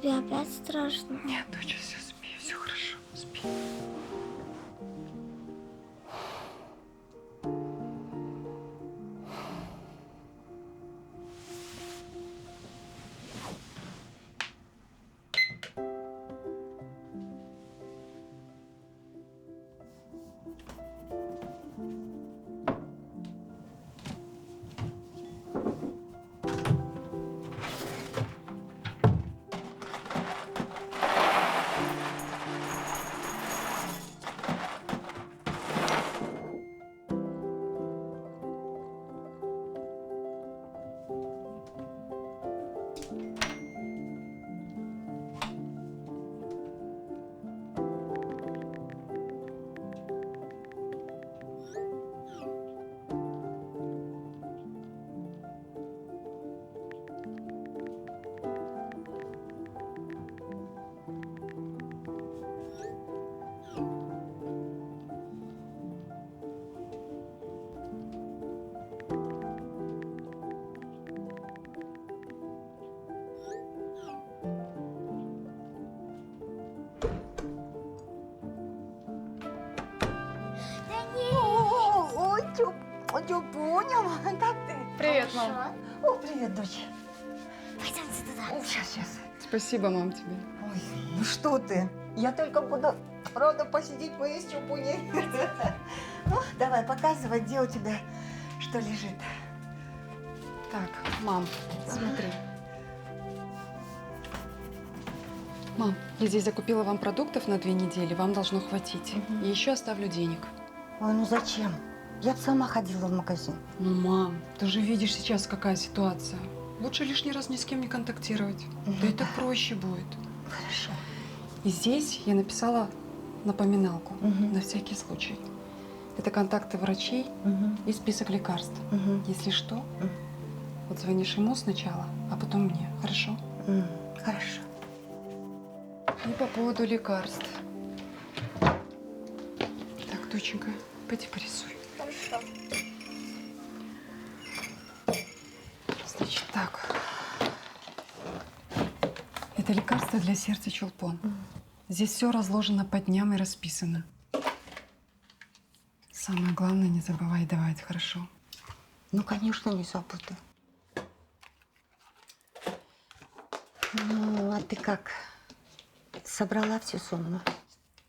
Тебе опять страшно? Нет, доча, все, спи, все хорошо, спи. Ой, Тё, поняла? Как ты? Привет, мам. О, привет, дочь. Пойдемте туда. Сейчас. Спасибо, мам, тебе. Ой, ну что ты? Я только буду рада посидеть моей с Чупуней. Ну, давай, показывай, где у тебя что лежит. Так, мам, смотри. Мам, я здесь закупила вам продуктов на 2 недели, вам должно хватить. И еще оставлю денег. Ой, ну зачем? Я б сама ходила в магазин. Ну, мам, ты же видишь сейчас, какая ситуация. Лучше лишний раз ни с кем не контактировать. Да и так проще будет. Хорошо. И здесь я написала напоминалку на всякий случай. Это контакты врачей и список лекарств. Если что, вот звонишь ему сначала, а потом мне. Хорошо? Хорошо. И по поводу лекарств. Так, доченька, пойди порисуй. Хорошо. Значит, так. Это лекарство для сердца Чулпон. Здесь все разложено по дням и расписано. Самое главное, не забывай давать, хорошо? Ну, конечно, не забуду. Ну, а ты как? Собрала всю сумму?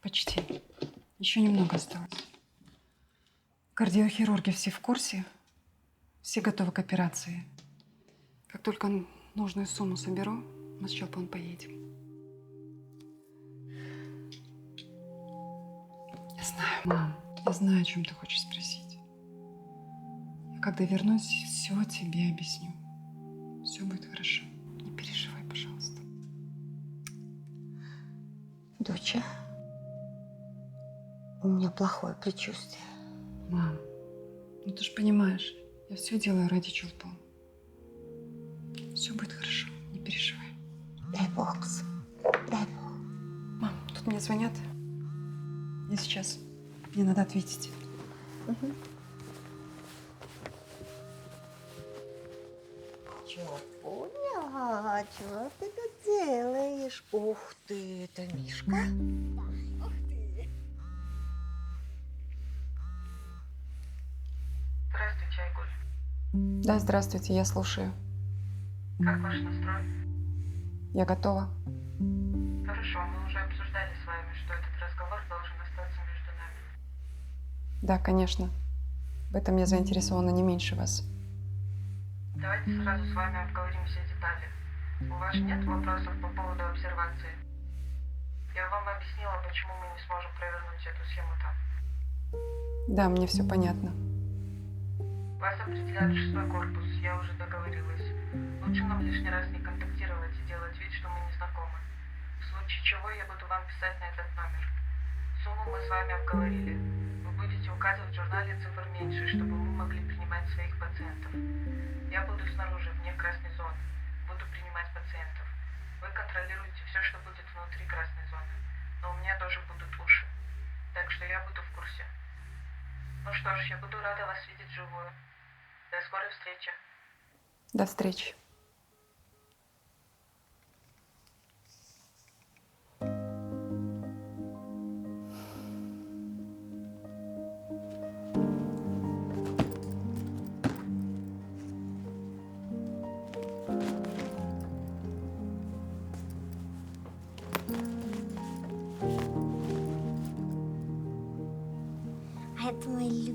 Почти. Еще немного осталось. Кардиохирурги все в курсе. Все готовы к операции. Как только нужную сумму соберу, мы с Чулпон поедем. Я знаю, мам. Я знаю, о чем ты хочешь спросить. Я когда вернусь, все тебе объясню. Все будет хорошо. Не переживай, пожалуйста. Доча, у меня плохое предчувствие. Мам, ну ты же понимаешь, я все делаю ради Чулпон. Все будет хорошо, не переживай. Дай бог, дай бог. Мам, тут мне звонят. Я сейчас. Мне надо ответить. Чё, поняла? Чего ты тут делаешь? Ух ты, это Мишка? Ух ты. Здравствуйте, Айгуль. Да, здравствуйте, я слушаю. Как ваш настрой? Я готова. Хорошо, мы уже обсуждали с вами, что этот разговор должен остаться между нами. Да, конечно. В этом я заинтересована не меньше вас. Давайте сразу с вами обговорим все детали. У вас нет вопросов по поводу обсервации? Я вам объяснила, почему мы не сможем провернуть эту схему там. Да, мне все понятно. Вас определяет 6-й корпус, я уже договорилась. Лучше нам лишний раз не контактировать и делать вид, что мы не знакомы. В случае чего я буду вам писать на этот номер. Сумму мы с вами обговорили. Вы будете указывать в журнале цифр меньше, чтобы мы могли принимать своих пациентов. Я буду снаружи, вне красной зоны. Буду принимать пациентов. Вы контролируете все, что будет внутри красной зоны. Но у меня тоже будут уши. Так что я буду в курсе. Ну что ж, я буду рада вас видеть вживую. До скорой встречи. До встречи.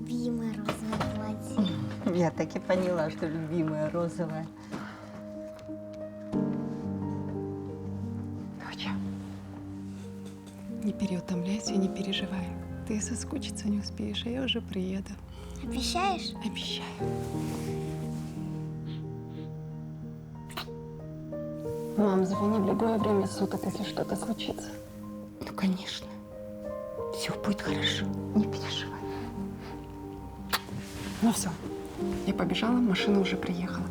любимое розовое платье. Я так и поняла, что любимая розовая. Доча, не переутомляйся и не переживай. Ты соскучиться не успеешь, а я уже приеду. Обещаешь? Обещаю. Мам, звони в любое время суток, если что-то случится. Ну, конечно. Все будет хорошо. Не переживай. Ну все, я побежала, машина уже приехала.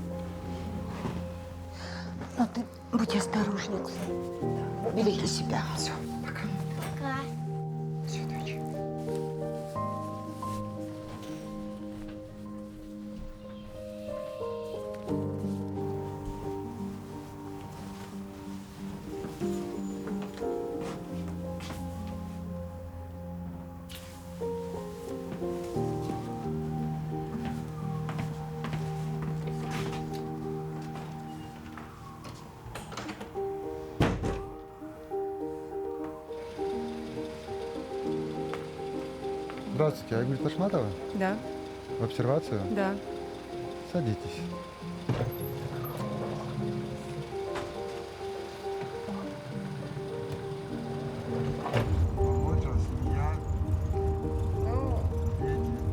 Но ты будь осторожней. Береги себя. Все, пока. Пока. Все, дочь. Здравствуйте, Айгуль Ташматова? Да, В обсервацию? да. Садитесь. Вот же семья, Ну,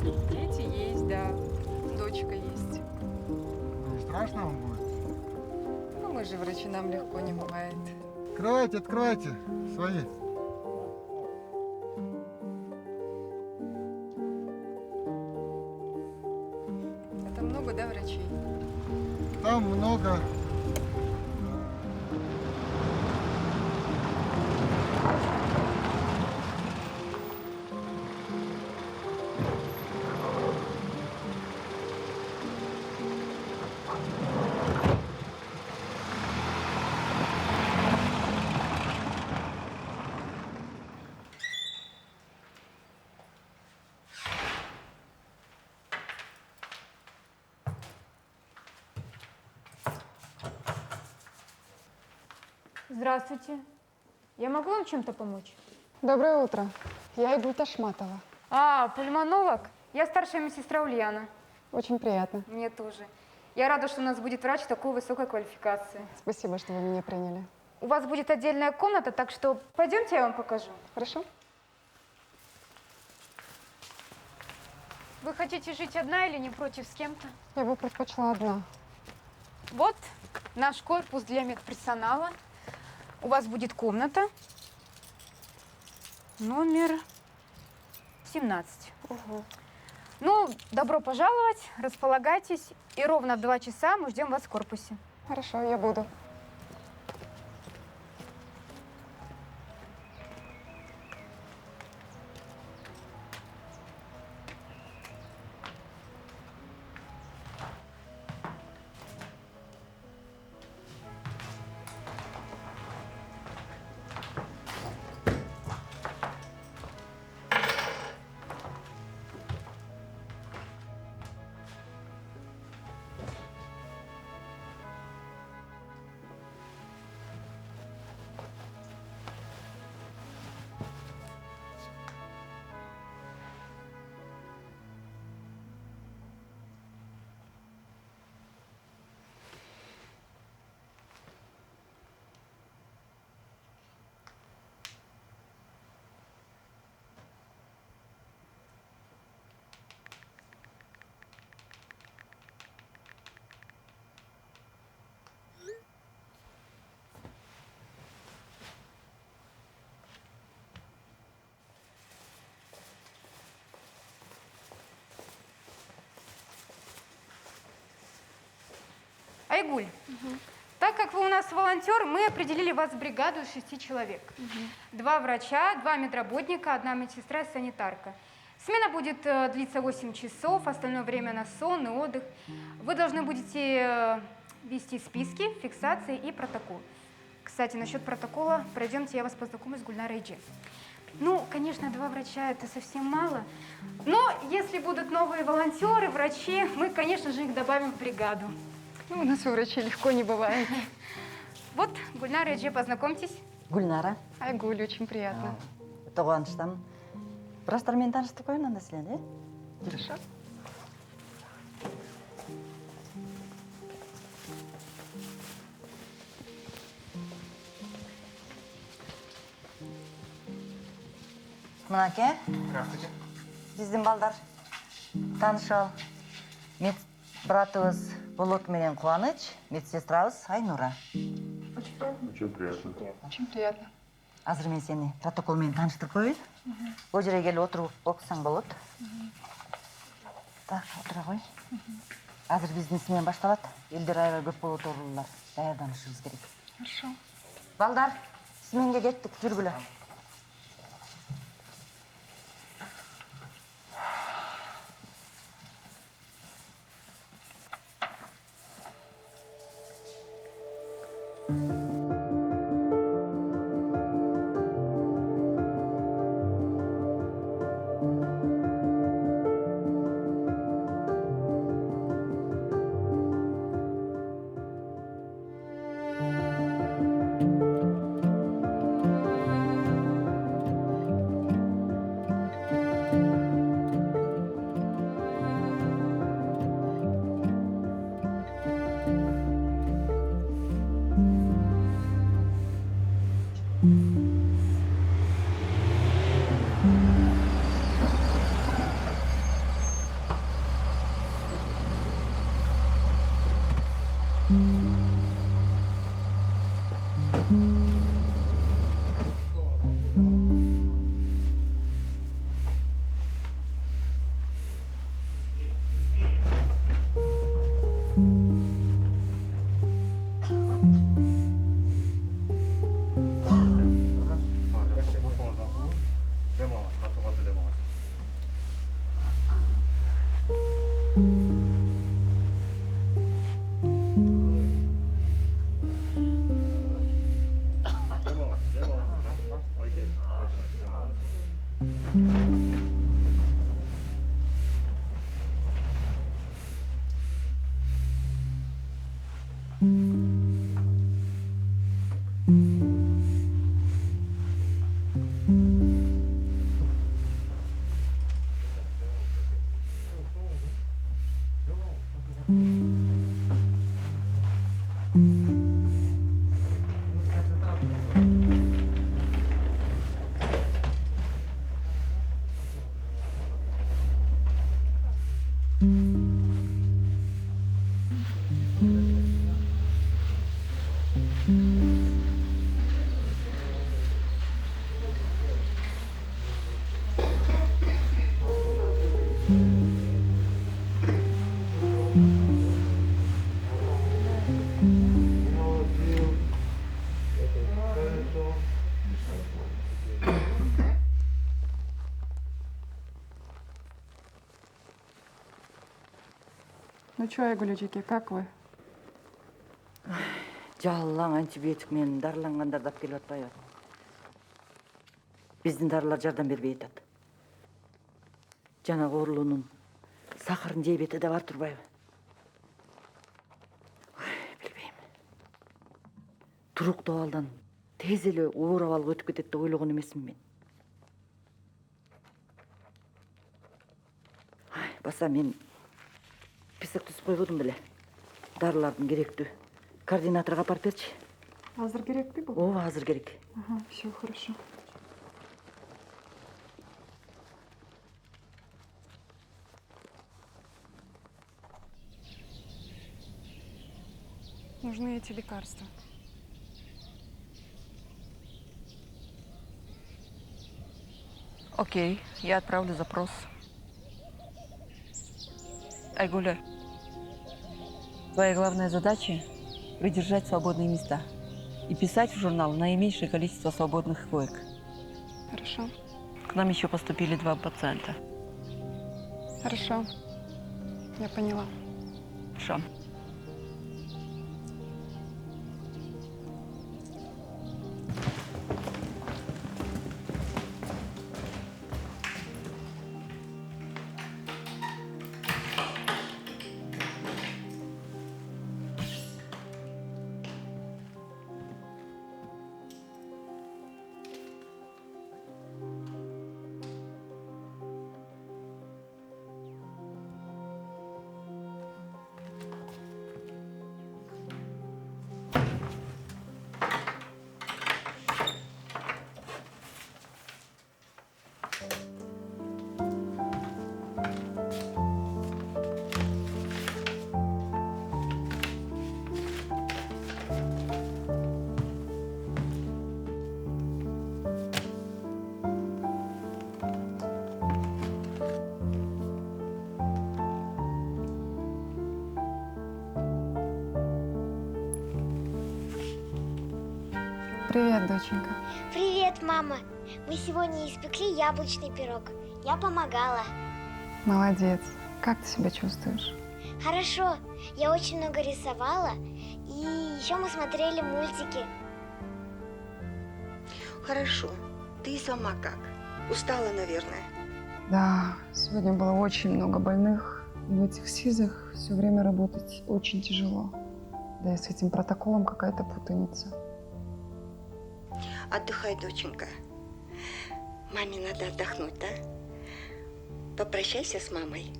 дети. дети есть, да. Дочка есть. Не страшно вам будет? Ну, мы же врачи, нам легко не бывает. Открывайте, открывайте. Свои. Это много, да, врачей? Там много. Здравствуйте. Я могу вам чем-то помочь? Доброе утро. Я Айгуль Ташматова. А, пульмонолог? Я старшая медсестра Ульяна. Очень приятно. Мне тоже. Я рада, что у нас будет врач такой высокой квалификации. Спасибо, что вы меня приняли. У вас будет отдельная комната, так что пойдемте, я вам покажу. Хорошо? Вы хотите жить одна или не против с кем-то? Я бы предпочла одна. Вот наш корпус для медперсонала. У вас будет комната номер 17. Угу. Ну, добро пожаловать, располагайтесь. И ровно в 2 часа мы ждем вас в корпусе. Хорошо, я буду. Айгуль, так как вы у нас волонтер, мы определили вас в бригаду из 6 человек. 2 врача, 2 медработника, 1 медсестра и санитарка. Смена будет длиться 8 часов, остальное время на сон и отдых. Вы должны будете вести списки, фиксации и протокол. Кстати, насчет протокола, пройдемте, я вас познакомлю с Гульнарой Эйджи. Ну, конечно, 2 врача – это совсем мало, но если будут новые волонтеры, врачи, мы, конечно же, их добавим в бригаду. Ну, у нас у врачей легко не бывает. Вот, Гульнара Эйджи, познакомьтесь. Гульнара. Айгуль, очень приятно. Тоғаныштан. Біраз мен таныстық қой мынандай сілен, е? Хорошо. Мынаке. Здравствуйте. Биздин балдар. Танышал. Мед братыбыз Болот менен Кубаныч, медсестрабыз Айнура. Очень приятно. Очень приятно. Азыр мен сени протокол менен тааныштырып коеюн. Бул жерге келип отуруп окусаң болот. Так, отура кой. Азыр биздин смена башталат. Элдер аябай көп болуп отурлар. Даярданышыбыз керек. Хорошо. Балдар, сменге кеттик, жүргүлө. Ну что, Айгулечеке, как вы? Жалаң антибиотик менен дарылангандар дап келип атпайбы? Биздин дарылар жардам бербей атат. Жанагы оорулуунун сахарын диабети да бар турбайбы? Билбейм. Туруктуу абалдан тез эле оор абалга өтүп кетет деп ойлогон эмесмин мен. Баса мен писек түзүп койбодум беле. Дарылардын керектүү. Координаторга апарып берчи. Азыр керекпи бул? Ооба, азыр керек. Ага, все хорошо. Нужны эти лекарства. Окей, я отправлю запрос. Айгуля, твоя главная задача – придержать свободные места и писать в журнал наименьшее количество свободных коек. Хорошо. К нам еще поступили 2 пациента. Хорошо. Я поняла. Хорошо. Привет, доченька. Привет, мама. Мы сегодня испекли яблочный пирог. Я помогала. Молодец. Как ты себя чувствуешь? Хорошо. Я очень много рисовала. И еще мы смотрели мультики. Хорошо. Ты сама как? Устала, наверное. Да, сегодня было очень много больных. И в этих СИЗах все время работать очень тяжело. Да и с этим протоколом какая-то путаница. Отдыхай, доченька. Маме надо отдохнуть, да? Попрощайся с мамой.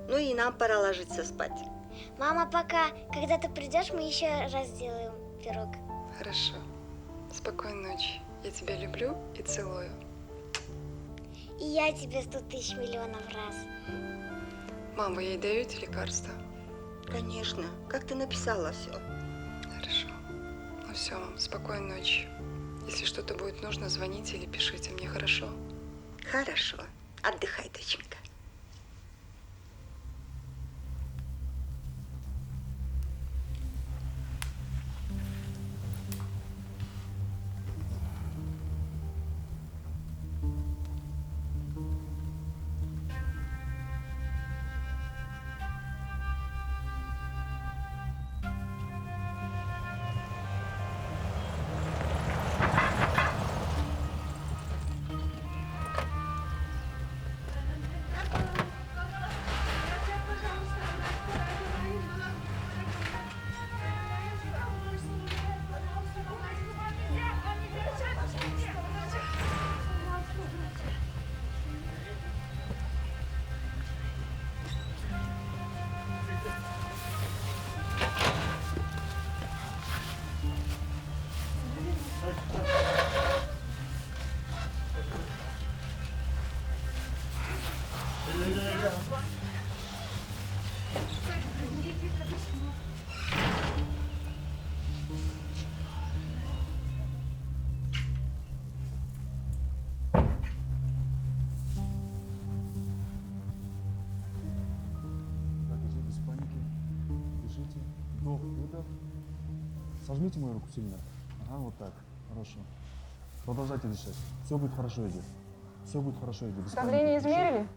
Ну и нам пора ложиться спать. Мама, пока. Когда ты придешь, мы еще раз сделаем пирог. Хорошо. Спокойной ночи. Я тебя люблю и целую. И я тебе 100 тысяч миллионов раз. Мам, вы ей даете лекарства? Конечно. Как ты написала все? Хорошо. Ну все, мам, спокойной ночи. Если что-то будет нужно, звоните или пишите мне, хорошо? Хорошо. Отдыхай, доченька. Так, без паники. Дышите. Вдох, выдох. Сожмите мою руку сильно. Ага, вот так. Хорошо. Продолжайте дышать. Все будет хорошо, Эдди. Все будет хорошо, Эдди. Без Давление паники. измерили?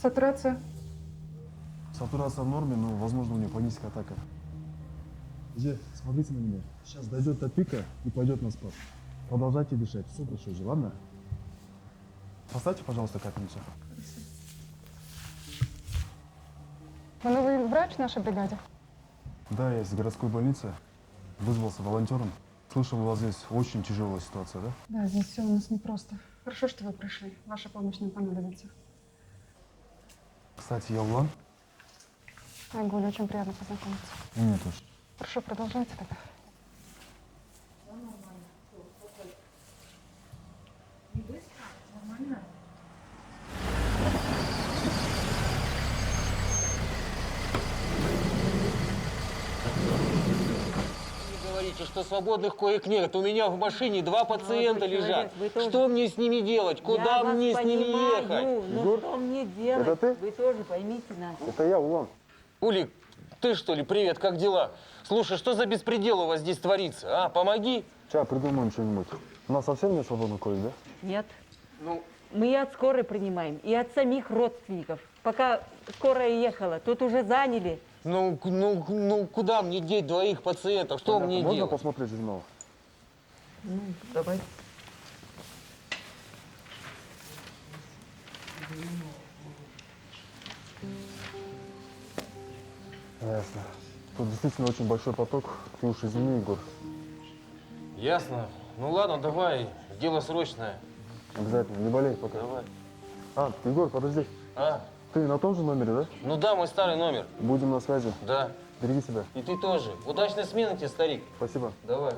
Сатурация? Сатурация в норме, но, возможно, у нее паническая атака. Эдди, смотрите на меня. Сейчас дойдет до пика и пойдет на спад. Продолжайте дышать. Все хорошо, Эдди, ладно? Поставьте, пожалуйста, капельницу. Вы новый врач в нашей бригаде? Да, я из городской больницы. Вызвался волонтером. Слышал, у вас здесь очень тяжелая ситуация, да? Да, здесь все у нас непросто. Хорошо, что вы пришли. Ваша помощь нам понадобится. Кстати, я Улан. Айгуль, очень приятно познакомиться. И мне тоже. Хорошо, продолжайте тогда. Говорите, что свободных коек нет. У меня в машине 2 пациента лежат. Что мне с ними делать? Куда мне с ними ехать? Ну что мне делать? Это ты? Вы тоже поймите нас. Это я, Улан. Улик, ты что ли? Привет, как дела? Слушай, что за беспредел у вас здесь творится? А, помоги. Сейчас придумаем что-нибудь. У нас совсем нет свободных коек, да? Нет. Ну, Мы и от скорой принимаем, и от самих родственников. Пока скорая ехала, тут уже заняли. куда мне деть 2 пациентов? Что мне Можно делать? посмотреть журнал? Ну, давай. Ясно. Тут действительно очень большой поток. Ты уж извини, Егор. Ясно. Ну ладно, давай. Дело срочное. Обязательно. Не болей пока. Давай. А, Егор, подожди. А, Ты на том же номере, да? ну да, мой старый номер. Будем на связи. Да. Береги себя. И ты тоже. Удачной смены тебе, старик. Спасибо. Давай.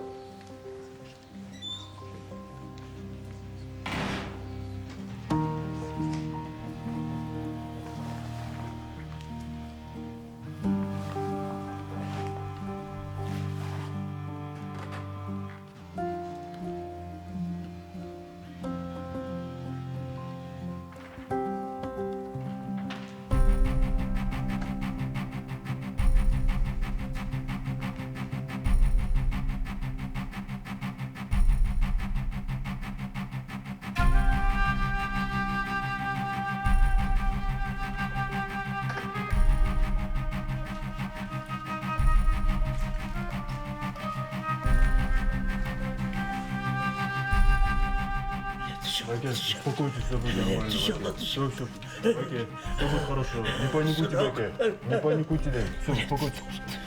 Окей, успокойтесь, все будет нормально. Все, окей, все будет хорошо. Не паникуйте, окей. Не паникуйте, все, успокойтесь.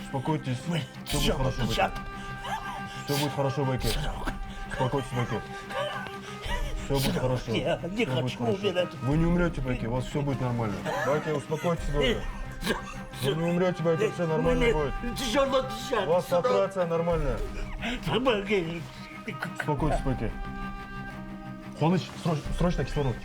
Успокойтесь, все будет хорошо, окей. Все будет хорошо, окей. Успокойтесь, окей. Все будет хорошо. Я не хочу умирать. Вы не умрете, Баки, у вас все будет нормально. Баки, успокойтесь, Баки. Вы не умрете, Баки, все нормально будет. У вас операция нормальная. Помоги. Успокойтесь, Баки. Хоныч, срочно кислород.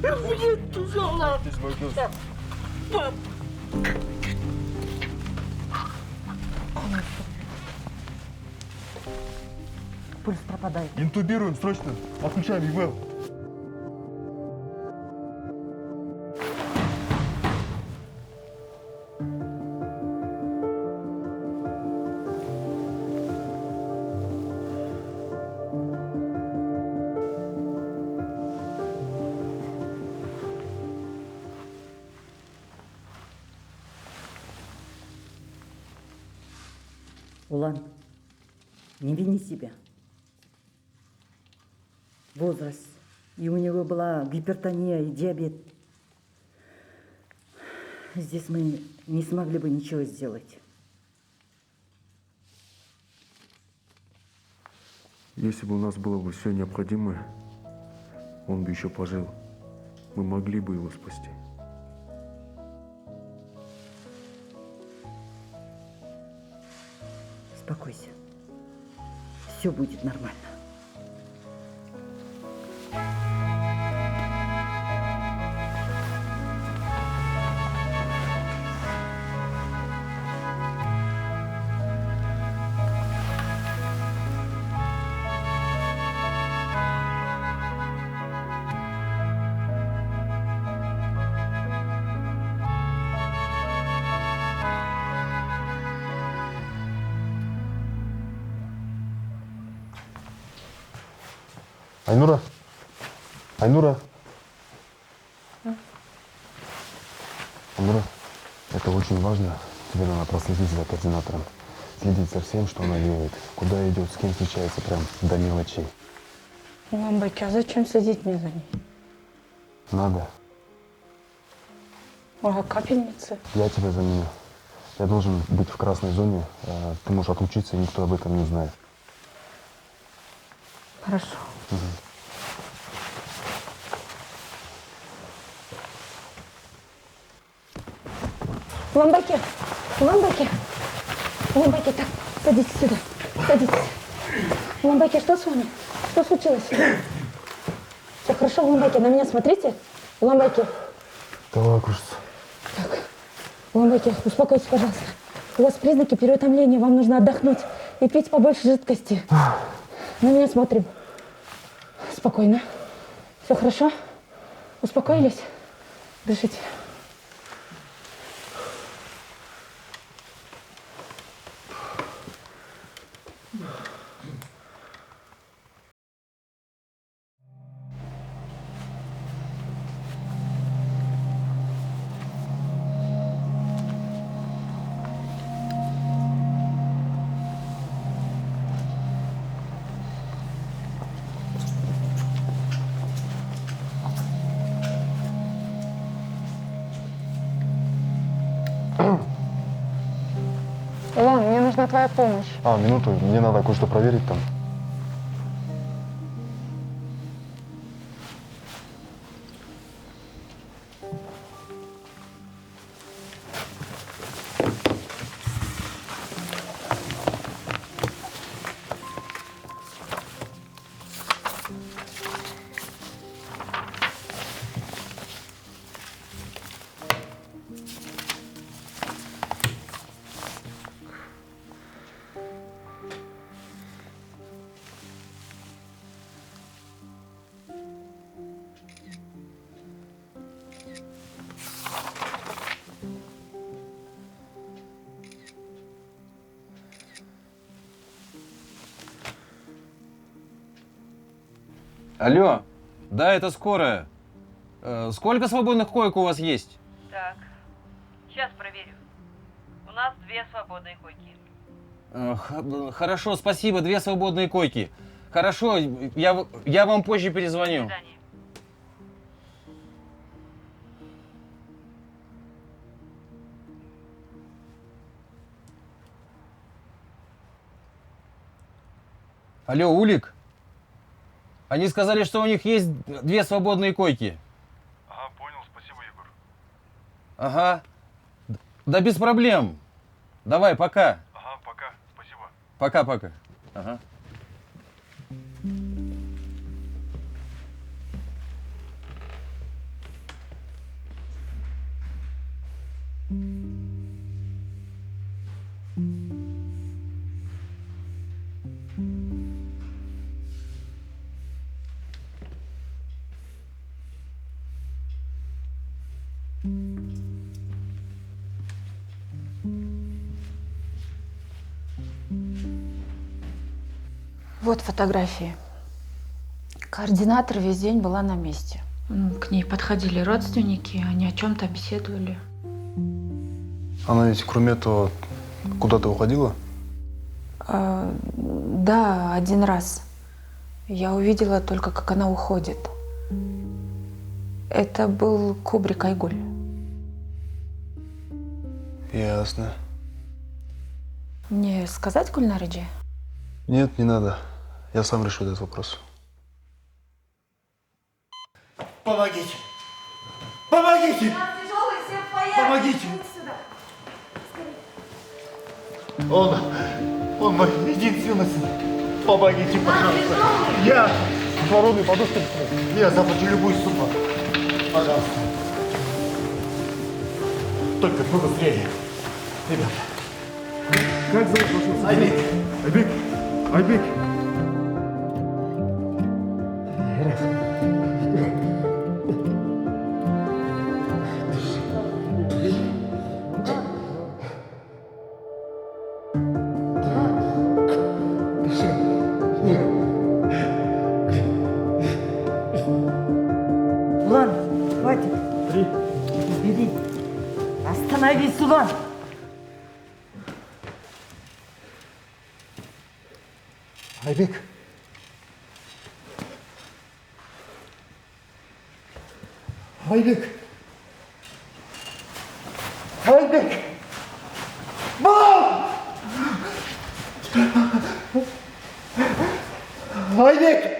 Мне тяжело. Пап. Пульс пропадает. Интубируем, срочно. Отключаем ИВЛ. Улан, не вини себя. Возраст. И у него была гипертония и диабет. Здесь мы не смогли бы ничего сделать. Если бы у нас было бы все необходимое, он бы еще пожил. Мы могли бы его спасти. Успокойся. Все будет нормально. Айнура! Айнура! Айнура, это очень важно. Тебе надо проследить за координатором. Следить за всем, что она делает. Куда идет, с кем встречается, прям до мелочей. Ламбаки, а зачем следить мне за ней? Надо. А капельницы? Я тебя заменю. Я должен быть в красной зоне. Ты можешь отлучиться, и никто об этом не узнает. Хорошо. Ламбаки! Ламбаки! Ламбаки, так, садитесь сюда. Садитесь. Ламбаки, что с вами? Что случилось? Все хорошо, Ламбаки, на меня смотрите. Ламбаки. Давай кушаться. Так, Ламбаки, успокойтесь, пожалуйста. У вас признаки переутомления, вам нужно отдохнуть и пить побольше жидкости. На меня смотрим. Спокойно. Все хорошо? Успокоились? Дышите. Илон, мне нужна твоя помощь. Минуту, мне надо кое-что проверить там. Алло, да, это скорая. Сколько свободных коек у вас есть? Так, сейчас проверю. У нас 2 свободные койки. Хорошо, спасибо, 2 свободные койки. Хорошо, я вам позже До перезвоню. свидания. Алло, Улик? Они сказали, что у них есть 2 свободные койки. Ага, понял, спасибо, Егор. Ага. Да без проблем. Давай, пока. Ага, пока, спасибо. Пока-пока. Ага. Вот фотографии. Координатор весь день была на месте. К ней подходили родственники, они о чем-то беседовали. Она ведь, кроме этого, куда-то уходила? Да, один раз. Я увидела только, как она уходит. Это был Кубрик Айгуль. Ясно. Мне сказать Гульнариджи? Нет, не надо. Я сам решу этот вопрос. Помогите! Помогите! Помогите! Он мой единственный сын. Помогите, пожалуйста. Я воруну подушку. Я заплачу любую сумму. Пожалуйста. Только побыстрее. Ребята. Как зовут вашего сына? Айбек. Айбек! Айбек! Улан, хватит. Бери. Остановись, Улан. Айбек. Айбек. Айбек. Мам! Айбек.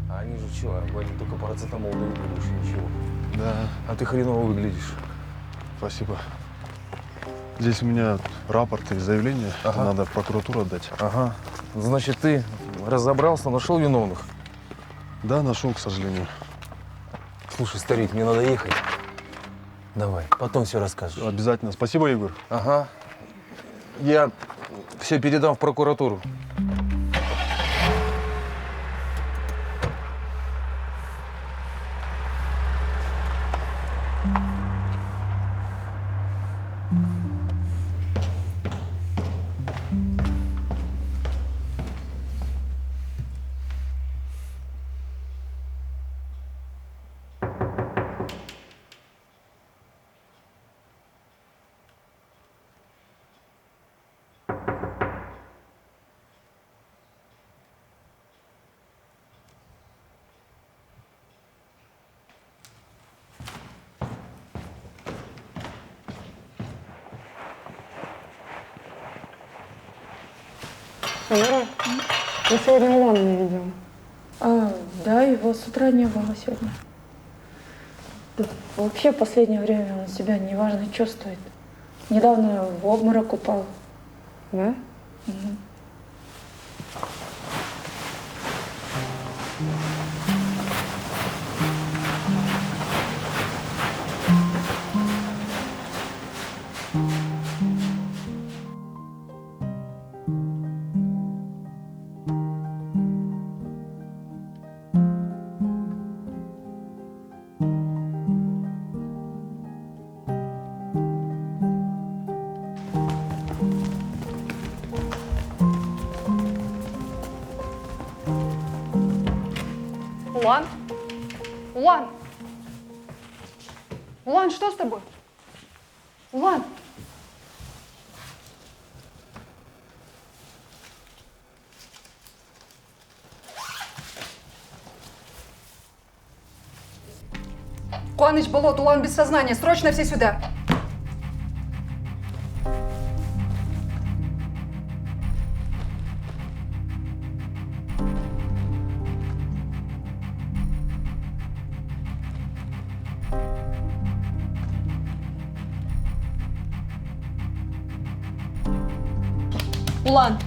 А они же что, они только парацетамол дают, больше ничего. Да, А ты хреново выглядишь. спасибо. Здесь у меня рапорт и заявление. Это Ага. надо в прокуратуру отдать. Ага. Значит, ты разобрался, нашел виновных? Да, нашел, к сожалению. Слушай, старик, мне надо ехать. Давай, потом все расскажешь. Обязательно. Спасибо, Егор. Ага. Я все передам в прокуратуру. Вера, я сегодня Улана не видела. Да, его с утра не было сегодня. Да, вообще в последнее время он себя неважно чувствует. Недавно в обморок упал. Да? Угу. Улан? Улан? Улан, что с тобой? Улан? Куаныч, болот, Улан без сознания. Срочно все сюда.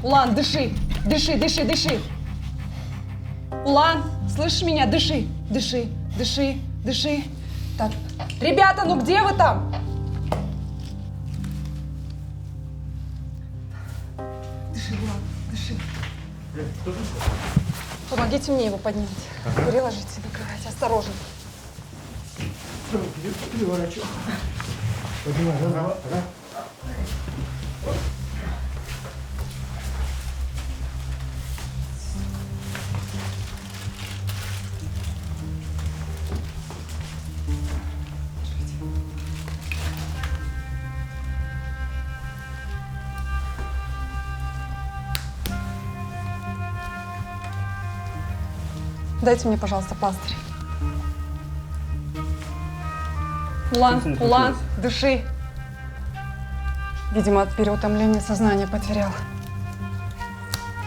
Улан, дыши, дыши. Улан, слышишь меня? Дыши. Так, ребята, ну где вы там? Дыши, Улан, дыши. Помогите мне его поднять. Переложите на кровать, осторожно. Переворачивай. Поднимай, раз. Дайте мне, пожалуйста, пластырь. Улан, дыши. Видимо, от переутомления сознание потерял.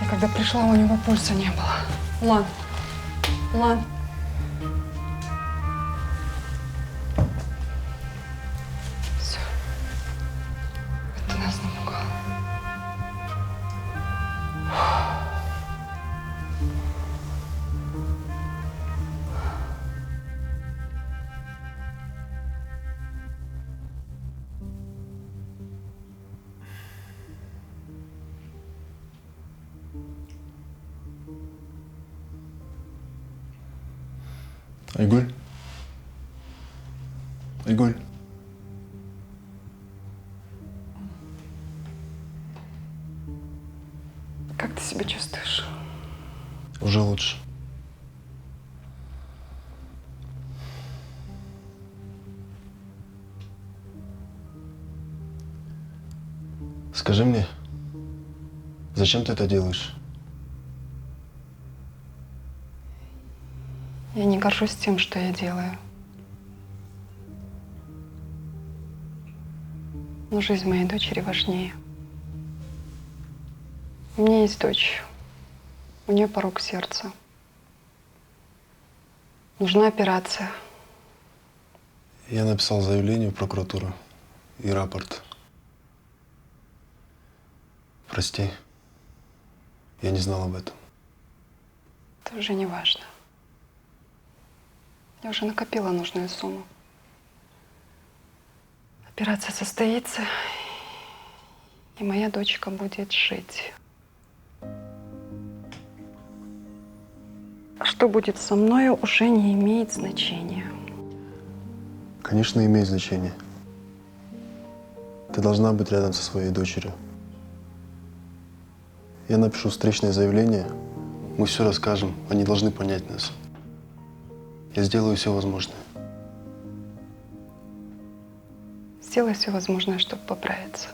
И когда пришла, у него пульса не было. Улан. Все. Это нас напугало. Айгуль. Как ты себя чувствуешь? Уже лучше. Скажи мне, зачем ты это делаешь? Я не горжусь тем, что я делаю. Но жизнь моей дочери важнее. У меня есть дочь. У нее порок сердца. Нужна операция. Я написал заявление в прокуратуру и рапорт. Прости, я не знал об этом. Это уже не важно. Я уже накопила нужную сумму. Операция состоится, и моя дочка будет жить. А что будет со мной, уже не имеет значения. Конечно, имеет значение. Ты должна быть рядом со своей дочерью. Я напишу встречное заявление, мы все расскажем, они должны понять нас. Я сделаю все возможное. Сделай все возможное, чтобы поправиться.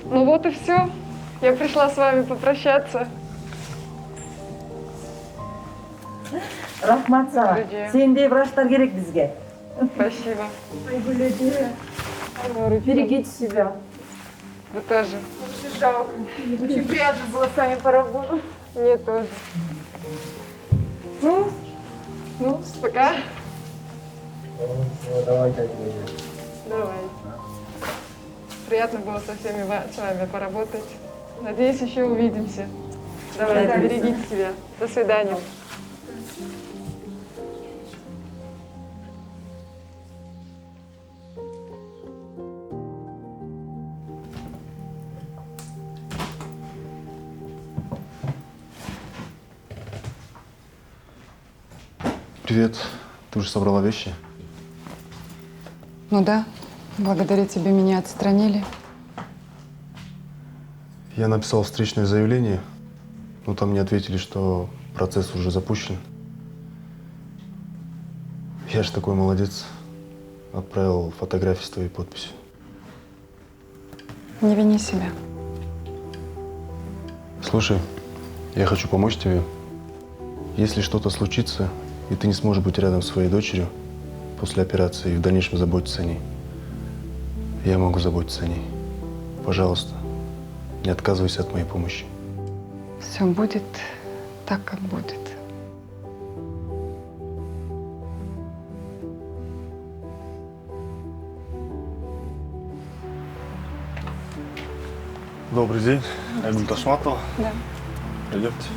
Ну вот и все. Я пришла с вами попрощаться. Рахмат саған. Сендей врачтар керек бізге. Спасибо. Берегите себя. Вы тоже. Очень жалко. Очень приятно было с вами поработать. Мне тоже. Ну, пока. Давай. Давай. Приятно было со всеми с вами поработать. Надеюсь, еще увидимся. Давайте, берегите себя. До свидания. Привет. Ты уже собрала вещи? Ну да, благодаря тебе меня отстранили. Я написал встречное заявление, но там мне ответили, что процесс уже запущен. Я ж такой молодец. Отправил фотографии с твоей подписью. Не вини себя. Слушай, я хочу помочь тебе. Если что-то случится, и ты не сможешь быть рядом с своей дочерью после операции и в дальнейшем заботиться о ней, я могу заботиться о ней. Пожалуйста, не отказывайся от моей помощи. Все будет так, как будет. Добрый день. Айгуль Ташматова. Да. Пройдемте.